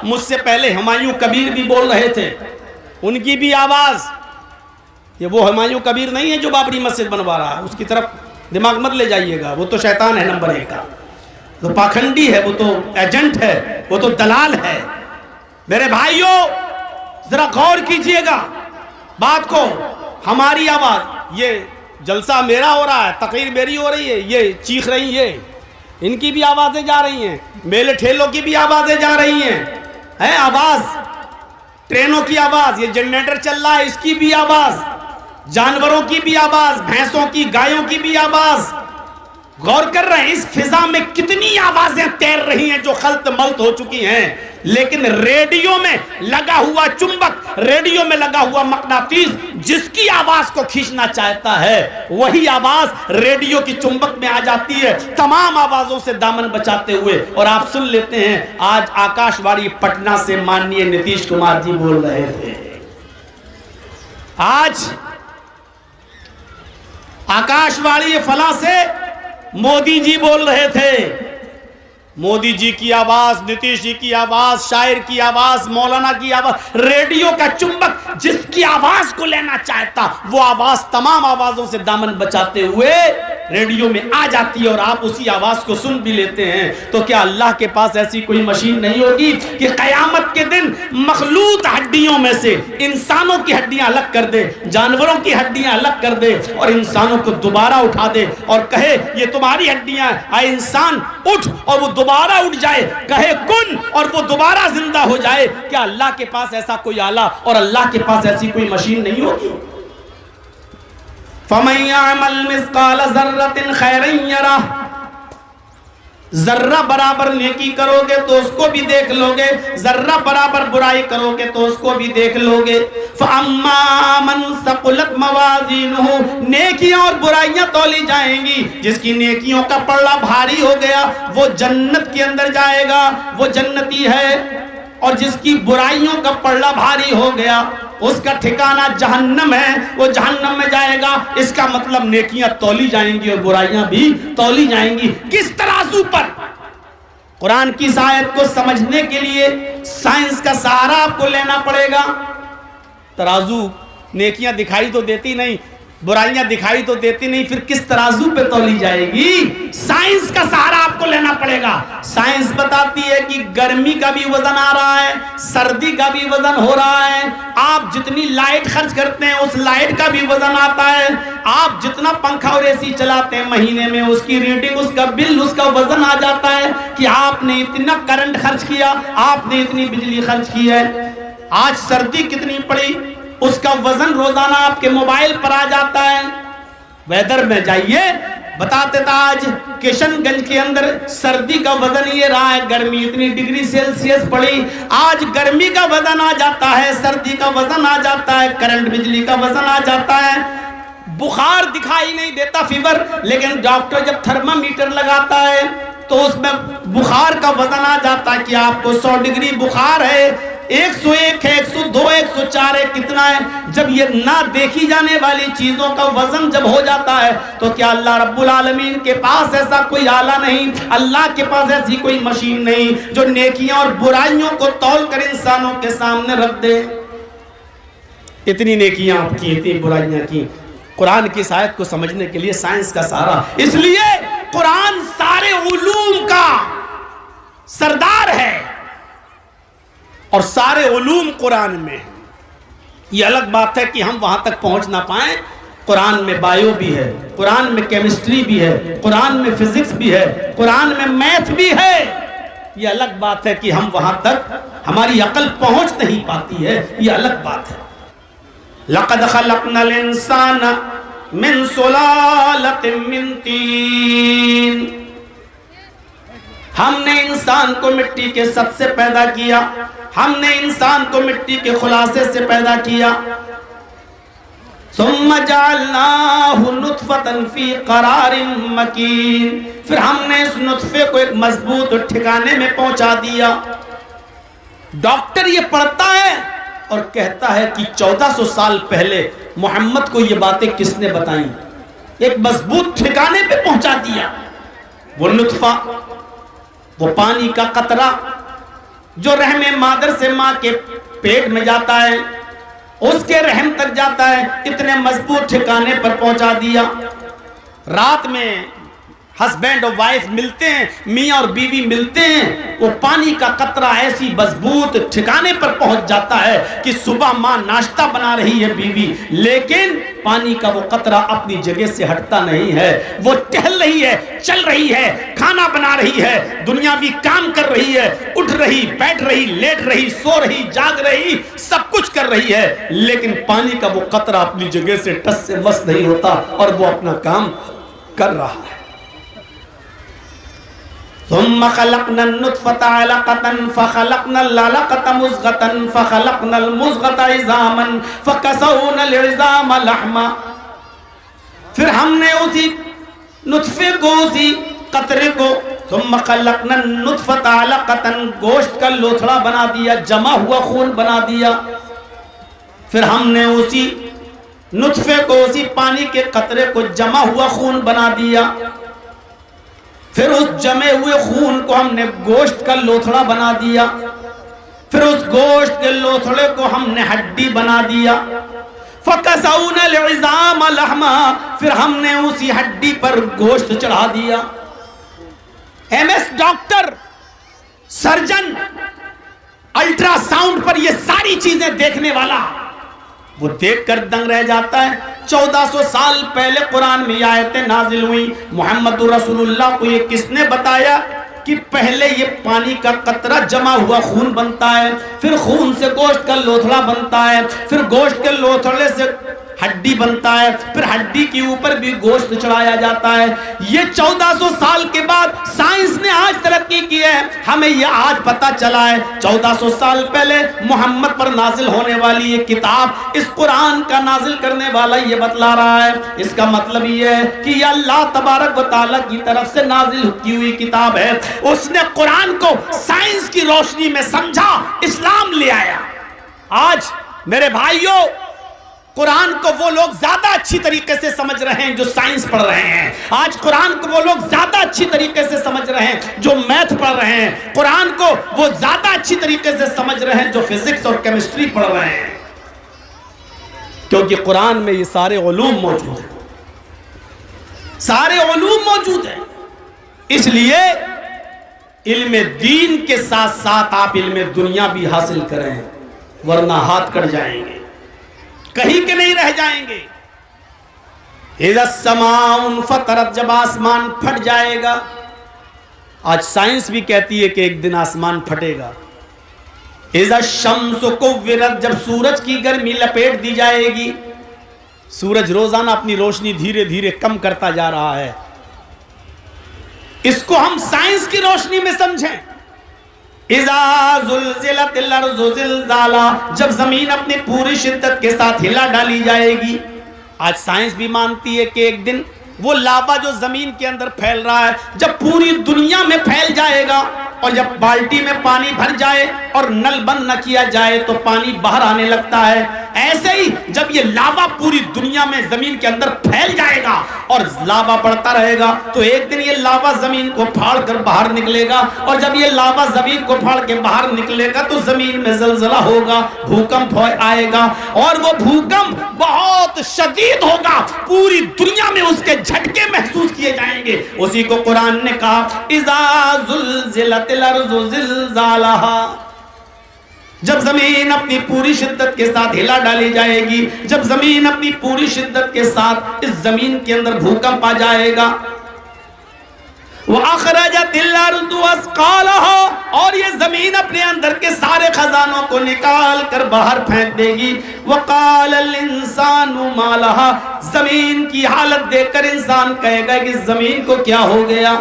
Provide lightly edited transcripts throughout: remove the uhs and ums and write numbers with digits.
مجھ سے پہلے ہمایوں کبیر بھی بول رہے تھے، ان کی بھی آواز، یہ وہ ہمایوں کبیر نہیں ہے جو بابری مسجد بنوا رہا ہے، اس کی طرف دماغ مت لے جائیے گا، وہ تو شیطان ہے نمبر 1 کا، وہ پاکھنڈی ہے، وہ تو ایجنٹ ہے، وہ تو دلال ہے۔ میرے بھائیوں ذرا غور کیجئے گا بات کو، ہماری آواز، یہ جلسہ میرا ہو رہا ہے، تقریر میری ہو رہی ہے، یہ چیخ رہی ہے، ان کی بھی آوازیں جا رہی ہیں، میلے ٹھیلوں کی بھی آوازیں جا رہی ہیں، آواز، ٹرینوں کی آواز، یہ جنریٹر چل رہا ہے اس کی بھی آواز، جانوروں کی بھی آواز، بھینسوں کی، گایوں کی بھی آواز۔ غور کر رہے ہیں اس فضا میں کتنی آوازیں تیر رہی ہیں جو خلط ملط ہو چکی ہیں، لیکن ریڈیو میں لگا ہوا چنبک، ریڈیو میں لگا ہوا مقناطیس جس کی آواز کو کھینچنا چاہتا ہے وہی آواز ریڈیو کی چنبک میں آ جاتی ہے، تمام آوازوں سے دامن بچاتے ہوئے۔ اور آپ سن لیتے ہیں آج آکاش وانی پٹنہ سے ماننیے نتیش کمار جی بول رہے تھے، آج آکاش وانی فلاں سے مودی جی بول رہے تھے، مودی جی کی آواز، نتیش جی کی آواز، شاعر کی آواز، مولانا کی آواز، ریڈیو کا چنبک جس کی آواز کو لینا چاہتا وہ آواز تمام آوازوں سے دامن بچاتے ہوئے ریڈیو میں آ جاتی ہے اور آپ اسی آواز کو سن بھی لیتے ہیں۔ تو کیا اللہ کے پاس ایسی کوئی مشین نہیں ہوگی کہ قیامت کے دن مخلوط ہڈیوں میں سے انسانوں کی ہڈیاں الگ کر دے، جانوروں کی ہڈیاں الگ کر دے اور انسانوں کو دوبارہ اٹھا دے اور کہے یہ تمہاری ہڈیاں، اے انسان اٹھ، اور وہ دوبارہ اٹھ جائے، کہے کن اور وہ دوبارہ زندہ ہو جائے؟ کیا اللہ کے پاس ایسا کوئی آلہ اور اللہ کے پاس ایسی کوئی مشین نہیں ہوگی؟ فَمَن يَعْمَلْ مِثْقَالَ ذَرَّةٍ خَيْرًا يَرَهُ، ذرہ برابر نیکی کرو گے تو اس کو بھی دیکھ لو گے، ذرہ برابر برائی کرو گے تو اس کو بھی دیکھ لو گے۔ فَأَمَّا مَنْ ثَقُلَتْ مَوَازِينُهُ، نیکیاں اور برائیاں تولی جائیں گی، جس کی نیکیوں کا پلڑا بھاری ہو گیا وہ جنت کے اندر جائے گا، وہ جنتی ہے، اور جس کی برائیوں کا پلڑا بھاری ہو گیا اس کا ٹھکانہ جہنم ہے، وہ جہنم میں جائے گا۔ اس کا مطلب نیکیاں تولی جائیں گی اور برائیاں بھی تولی جائیں گی۔ کس ترازو پر؟ قرآن کی آیت کو سمجھنے کے لیے سائنس کا سہارا آپ کو لینا پڑے گا۔ ترازو، نیکیاں دکھائی تو دیتی نہیں، برائیاں دکھائی تو دیتی نہیں، پھر کس ترازو پہ تولی جائے گی؟ سائنس کا سہارا آپ کو لینا پڑے گا۔ سائنس بتاتی ہے کہ گرمی کا بھی وزن آ رہا ہے، سردی کا بھی وزن ہو رہا ہے، آپ جتنی لائٹ خرچ کرتے ہیں اس لائٹ کا بھی وزن آتا ہے، آپ جتنا پنکھا اور اے سی چلاتے ہیں مہینے میں اس کی ریڈنگ، اس کا بل، اس کا وزن آ جاتا ہے کہ آپ نے اتنا کرنٹ خرچ کیا، آپ نے اتنی بجلی خرچ کی ہے۔ آج سردی کتنی پڑی اس کا وزن روزانہ آپ کے موبائل پر آ جاتا ہے۔ ویدر میں جائیے، بتاتے تھا آج کشن گنج کے اندر سردی کا وزن یہ رہا ہے، گرمی اتنی ڈگری سیلسیس پڑی، آج گرمی کا وزن آ جاتا ہے، سردی کا وزن آ جاتا ہے، کرنٹ بجلی کا وزن آ جاتا ہے۔ بخار دکھائی نہیں دیتا، فیور، لیکن ڈاکٹر جب تھرمامیٹر لگاتا ہے تو اس میں بخار کا وزن آ جاتا ہے کہ آپ کو 100 ڈگری بخار ہے، 101 ہے، 102 ہے، 104 ہے، کتنا ہے؟ جب یہ نہ دیکھی جانے والی چیزوں کا وزن جب ہو جاتا ہے تو کیا اللہ رب العالمین کے پاس ایسا کوئی آلہ نہیں، اللہ کے پاس ایسی کوئی مشین نہیں جو نیکیاں اور برائیوں کو تول کر انسانوں کے سامنے رکھ دے؟ اتنی نیکیاں آپ کی، اتنی برائیاں کی۔ قرآن کی اس آیت کو سمجھنے کے لیے سائنس کا سہارا، اس لیے قرآن سارے علوم کا سردار ہے اور سارے علوم قرآن میں۔ یہ الگ بات ہے کہ ہم وہاں تک پہنچ نہ پائیں، قرآن میں بایو بھی ہے، قرآن میں کیمسٹری بھی ہے، قرآن میں فزکس بھی ہے، قرآن میں میتھ بھی ہے۔ یہ الگ بات ہے کہ ہم وہاں تک ہماری عقل پہنچ نہیں پاتی ہے، یہ الگ بات ہے۔ لَقَدْ خَلَقْنَا الْإِنسَانَ مِنْ سُلَالَةٍ مِّن طِينٍ، ہم نے انسان کو مٹی کے سط سے پیدا کیا، ہم نے انسان کو مٹی کے خلاصے سے پیدا کیا۔ ثُمَّ جَعَلْنَاهُ نُطْفَةً فِي قَرَارٍ مَّكِينٍ، پھر ہم نے اس نطفے کو ایک مضبوط ٹھکانے میں پہنچا دیا۔ ڈاکٹر یہ پڑھتا ہے اور کہتا ہے کہ 1400 سال پہلے محمد کو یہ باتیں کس نے بتائیں؟ ایک مضبوط ٹھکانے پہ پہنچا دیا۔ وہ نطفہ، وہ پانی کا قطرہ جو رحم مادر سے ماں کے پیٹ میں جاتا ہے اس کے رحم تک جاتا ہے، اتنے مضبوط ٹھکانے پر پہنچا دیا۔ رات میں ہسبینڈ اور وائف ملتے ہیں، میاں اور بیوی ملتے ہیں، وہ پانی کا قطرہ ایسی مضبوط ٹھکانے پر پہنچ جاتا ہے کہ صبح ماں ناشتہ بنا رہی ہے بیوی، لیکن پانی کا وہ قطرہ اپنی جگہ سے ہٹتا نہیں ہے، وہ ٹہل رہی ہے، چل رہی ہے، کھانا بنا رہی ہے، دنیاوی کام کر رہی ہے، اٹھ رہی، بیٹھ رہی، لیٹ رہی، سو رہی، جاگ رہی، سب کچھ کر رہی ہے، لیکن پانی کا وہ قطرہ اپنی جگہ سے ٹس سے مس نہیں ہوتا اور وہ اپنا کام کر رہا ہے۔ ثم خلقنا النطفة علقة فخلقنا العلقة مضغة فخلقنا المضغة عظاما فكسونا العظام لحما، پھر ہم نے اسی نطفے کو، اسی قطرے کو، ثم خلقنا النطفة علقة گوشت کا لوتھڑا بنا دیا، جمع ہوا خون بنا دیا، پھر ہم نے اسی نطفے کو، اسی پانی کے قطرے کو جمع ہوا خون بنا دیا، پھر اس جمے ہوئے خون کو ہم نے گوشت کا لوتھڑا بنا دیا، پھر اس گوشت کے لوتھڑے کو ہم نے ہڈی بنا دیا، فَكَسَوْنَا الْعِظَامَ لَحْمًا، پھر ہم نے اسی ہڈی پر گوشت چڑھا دیا۔ M S doctor, surgeon, ultrasound پر یہ ساری چیزیں دیکھنے والا وہ دیکھ کر دنگ رہ جاتا ہے۔ 1400 سال پہلے قرآن میں یہ آیتیں نازل ہوئی، محمد رسول اللہ کو یہ کس نے بتایا کہ پہلے یہ پانی کا قطرہ جمع ہوا خون بنتا ہے، پھر خون سے گوشت کا لوتھڑا بنتا ہے، پھر گوشت کے لوتھڑے سے ہڈی بنتا ہے، پھر ہڈی کے اوپر بھی گوشت چڑھایا جاتا ہے۔ یہ 1400 سال کے بعد سائنس نے آج ترقی کی ہے، ہمیں یہ آج پتہ چلا ہے 1400 سال پہلے محمد پر نازل ہونے والی یہ کتاب، اس قرآن کا نازل کرنے والا یہ بتلا رہا ہے، اس کا مطلب یہ ہے کہ یہ اللہ تبارک و تعالیٰ کی طرف سے نازل کی ہوئی کتاب ہے۔ اس نے قرآن کو سائنس کی روشنی میں سمجھا، اسلام لے آیا۔ آج میرے بھائیوں، قرآن کو وہ لوگ زیادہ اچھی طریقے سے سمجھ رہے ہیں جو سائنس پڑھ رہے ہیں، آج قرآن کو وہ لوگ زیادہ اچھی طریقے سے سمجھ رہے ہیں جو میتھ پڑھ رہے ہیں، قرآن کو وہ زیادہ اچھی طریقے سے سمجھ رہے ہیں جو فزکس اور کیمسٹری پڑھ رہے ہیں، کیونکہ قرآن میں یہ سارے علوم موجود ہیں، سارے علوم موجود ہیں۔ اس لیے علم دین کے ساتھ ساتھ آپ علم دنیا بھی حاصل کریں، ورنہ ہاتھ کٹ جائیں گے، کہیں کے نہیں رہ جائیں گے۔ اذا السماء انفطرت، جب آسمان پھٹ جائے گا، آج سائنس بھی کہتی ہے کہ ایک دن آسمان پھٹے گا۔ اذا الشمس کورت، جب سورج کی گرمی لپیٹ دی جائے گی، سورج روزانہ اپنی روشنی دھیرے دھیرے کم کرتا جا رہا ہے، اس کو ہم سائنس کی روشنی میں سمجھیں۔ اذا زلزلت الارض زلزالها، جب زمین اپنی پوری شدت کے ساتھ ہلا ڈالی جائے گی۔ آج سائنس بھی مانتی ہے کہ ایک دن وہ لاوا جو زمین کے اندر پھیل رہا ہے جب پوری دنیا میں پھیل جائے گا، اور جب بالٹی میں پانی بھر جائے اور نل بند نہ کیا جائے تو پانی باہر آنے لگتا ہے، ایسے ہی جب یہ لاوا پوری دنیا میں زمین کے اندر پھیل جائے گا اور لاوا بڑھتا رہے گا تو ایک دن یہ لاوا زمین کو پھاڑ کر باہر نکلے گا، اور جب یہ لاوا زمین کو پھاڑ کے باہر نکلے گا تو زمین میں زلزلہ ہوگا، بھوکمپ آئے گا، اور وہ بھوکمپ بہت شدید ہوگا، پوری دنیا میں اس کے جھٹکے محسوس کیے جائیں گے۔ اسی کو قرآن نے کہا اذا زلزلت الارض زلزالها، جب زمین اپنی پوری شدت کے ساتھ ہلا ڈالی جائے گی، جب زمین اپنی پوری شدت کے ساتھ اس زمین کے اندر بھوکمپ آ جائے گا، وَأَخْرَجَتِ الْأَرْضُ أَثْقَالَهَا، اور یہ زمین اپنے اندر کے سارے خزانوں کو نکال کر باہر پھینک دے گی، وَقَالَ الْإِنسَانُ مَا لَهَا، زمین کی حالت دیکھ کر انسان کہے گا کہ زمین کو کیا ہو گیا،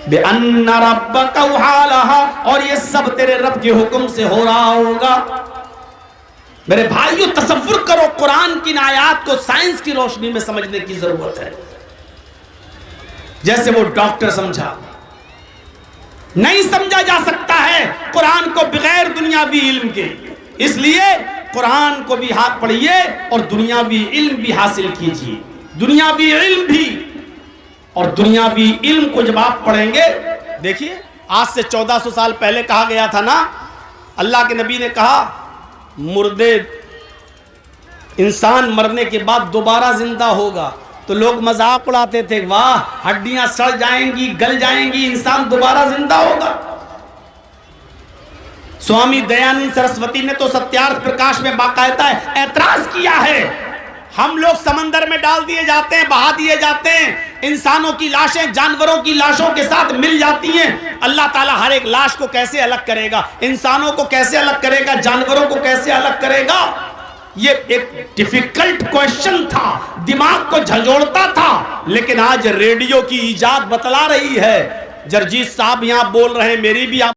بِأَنَّ رَبَّكَ وَحَالَهَا، اور یہ سب تیرے رب کے حکم سے ہو رہا ہوگا۔ میرے بھائیو تصور کرو، قرآن کی آیات کو سائنس کی روشنی میں سمجھنے کی ضرورت ہے۔ جیسے وہ ڈاکٹر سمجھا، نہیں سمجھا جا سکتا ہے قرآن کو بغیر دنیاوی علم کے، اس لیے قرآن کو بھی ہاتھ پڑھیے اور دنیاوی علم بھی حاصل کیجیے، دنیاوی علم بھی، اور دنیاوی علم کو جب آپ پڑھیں گے، دیکھیے آج سے 1400 سال پہلے کہا گیا تھا نا، اللہ کے نبی نے کہا مردے انسان مرنے کے بعد دوبارہ زندہ ہوگا، تو لوگ مذاق اڑاتے تھے، واہ ہڈیاں سڑ جائیں گی، گل جائیں گی، انسان دوبارہ زندہ ہوگا۔ سوامی دیانند سرسوتی نے تو ستیارتھ پرکاش میں باقاعدہ اعتراض کیا ہے، ہم لوگ سمندر میں ڈال دیے جاتے ہیں، بہا دیے جاتے ہیں، انسانوں کی لاشیں جانوروں کی لاشوں کے ساتھ مل جاتی ہیں، اللہ تعالیٰ ہر ایک لاش کو کیسے الگ کرے گا، انسانوں کو کیسے الگ کرے گا، جانوروں کو کیسے الگ کرے گا؟ یہ ایک ڈیفیکلٹ کوئسچن تھا، دماغ کو جھنجھوڑتا تھا، لیکن آج ریڈیو کی ایجاد بتلا رہی ہے۔ جرجیت صاحب یہاں بول رہے ہیں، میری بھی